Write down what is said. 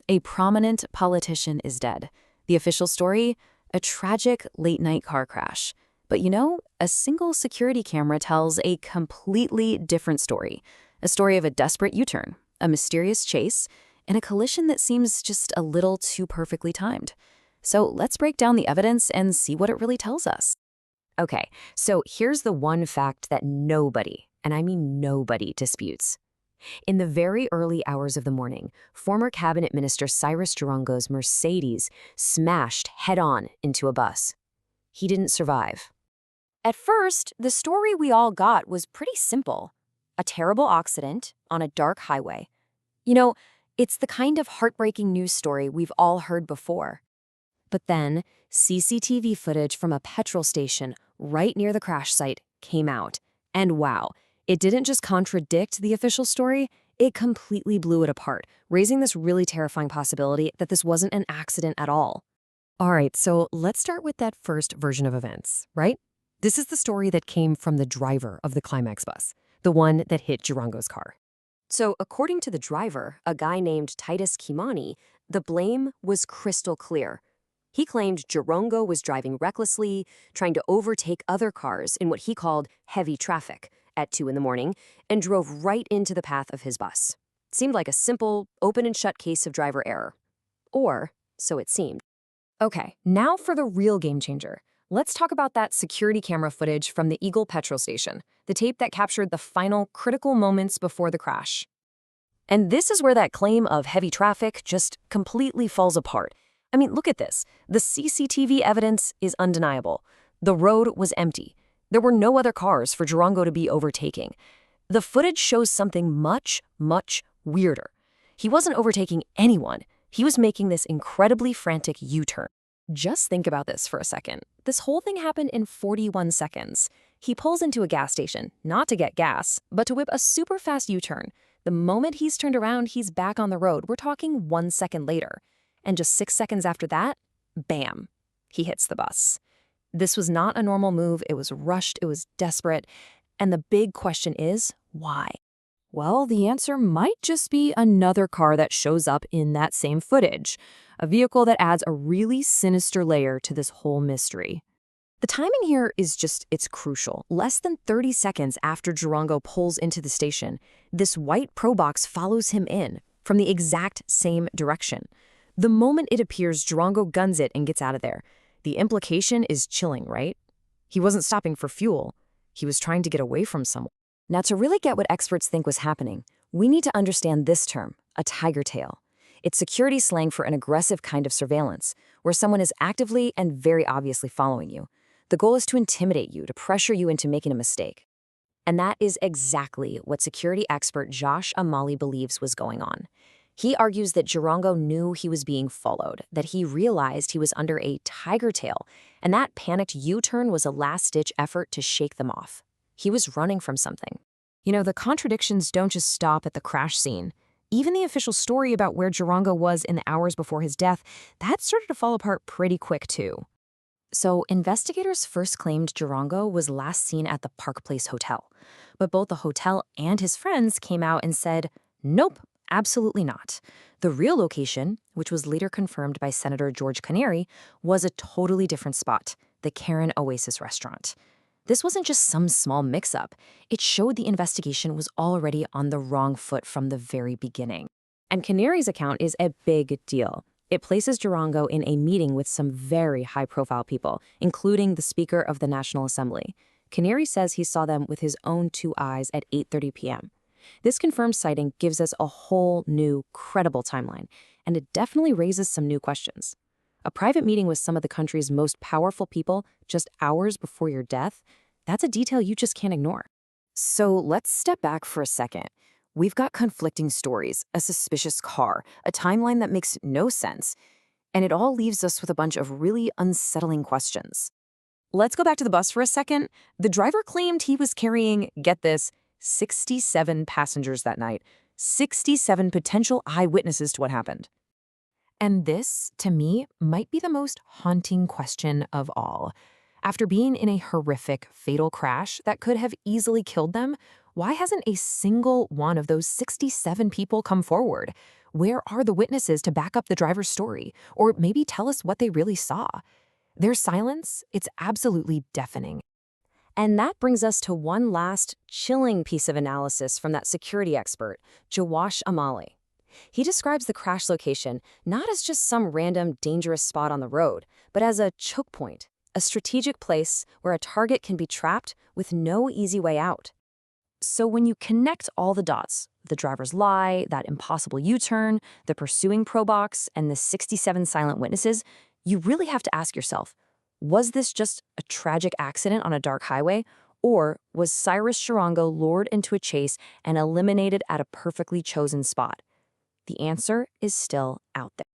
A prominent politician is dead. The official story? A tragic late-night car crash. But a single security camera tells a completely different story. A story of a desperate U-turn, a mysterious chase, and a collision that seems just a little too perfectly timed. So let's break down the evidence and see what it really tells us. Okay, so here's the one fact that nobody, and I mean nobody, disputes. In the very early hours of the morning, former Cabinet Minister Cyrus Jirongo's Mercedes smashed head-on into a bus. He didn't survive. At first, the story we all got was pretty simple. A terrible accident on a dark highway. It's the kind of heartbreaking news story we've all heard before. But then, CCTV footage from a petrol station right near the crash site came out. And wow, it didn't just contradict the official story, it completely blew it apart, raising this really terrifying possibility that this wasn't an accident at all. All right, so let's start with that first version of events, right? This is the story that came from the driver of the Climax bus, the one that hit Jirongo's car. So according to the driver, a guy named Titus Kimani, the blame was crystal clear. He claimed Jirongo was driving recklessly, trying to overtake other cars in what he called heavy traffic at 2 in the morning, and drove right into the path of his bus. Seemed like a simple, open and shut case of driver error. Or so it seemed. Okay, now for the real game changer. Let's talk about that security camera footage from the Eagle petrol station, the tape that captured the final critical moments before the crash. And this is where that claim of heavy traffic just completely falls apart. I mean, look at this. The CCTV evidence is undeniable. The road was empty. There were no other cars for Jirongo to be overtaking. The footage shows something much, much weirder. He wasn't overtaking anyone. He was making this incredibly frantic U-turn. Just think about this for a second. This whole thing happened in 41 seconds. He pulls into a gas station, not to get gas, but to whip a super fast U-turn. The moment he's turned around, he's back on the road. We're talking 1 second later. And just 6 seconds after that, bam, he hits the bus. This was not a normal move. It was rushed. It was desperate. And the big question is, why? Well, the answer might just be another car that shows up in that same footage, a vehicle that adds a really sinister layer to this whole mystery. The timing here is it's crucial. Less than 30 seconds after Jirongo pulls into the station, this white Probox follows him in from the exact same direction. The moment it appears, Jirongo guns it and gets out of there. The implication is chilling, right? He wasn't stopping for fuel. He was trying to get away from someone. Now, to really get what experts think was happening, we need to understand this term, a tiger tail. It's security slang for an aggressive kind of surveillance, where someone is actively and very obviously following you. The goal is to intimidate you, to pressure you into making a mistake. And that is exactly what security expert Josh Amali believes was going on. He argues that Jirongo knew he was being followed, that he realized he was under a tiger tail, and that panicked U-turn was a last-ditch effort to shake them off. He was running from something. The contradictions don't just stop at the crash scene. Even the official story about where Jirongo was in the hours before his death, that started to fall apart pretty quick too. So investigators first claimed Jirongo was last seen at the Park Place Hotel. But both the hotel and his friends came out and said, nope, absolutely not. The real location, which was later confirmed by Senator George Canary, was a totally different spot, the Karen Oasis restaurant. This wasn't just some small mix-up. It showed the investigation was already on the wrong foot from the very beginning. And Canary's account is a big deal. It places Jirongo in a meeting with some very high-profile people, including the Speaker of the National Assembly. Canary says he saw them with his own 2 eyes at 8:30 p.m. This confirmed sighting gives us a whole new, credible timeline, and it definitely raises some new questions. A private meeting with some of the country's most powerful people just hours before your death, that's a detail you just can't ignore. So let's step back for a second. We've got conflicting stories, a suspicious car, a timeline that makes no sense, and it all leaves us with a bunch of really unsettling questions. Let's go back to the bus for a second. The driver claimed he was carrying, get this, 67 passengers that night, 67 potential eyewitnesses to what happened. And this, to me, might be the most haunting question of all. After being in a horrific, fatal crash that could have easily killed them, why hasn't a single one of those 67 people come forward? Where are the witnesses to back up the driver's story? Or maybe tell us what they really saw? Their silence, it's absolutely deafening. And that brings us to one last chilling piece of analysis from that security expert, Jawash Amali. He describes the crash location not as just some random dangerous spot on the road, but as a choke point, a strategic place where a target can be trapped with no easy way out. So when you connect all the dots, the driver's lie, that impossible U-turn, the pursuing Probox, and the 67 silent witnesses, you really have to ask yourself, was this just a tragic accident on a dark highway, or was Cyrus Jirongo lured into a chase and eliminated at a perfectly chosen spot? The answer is still out there.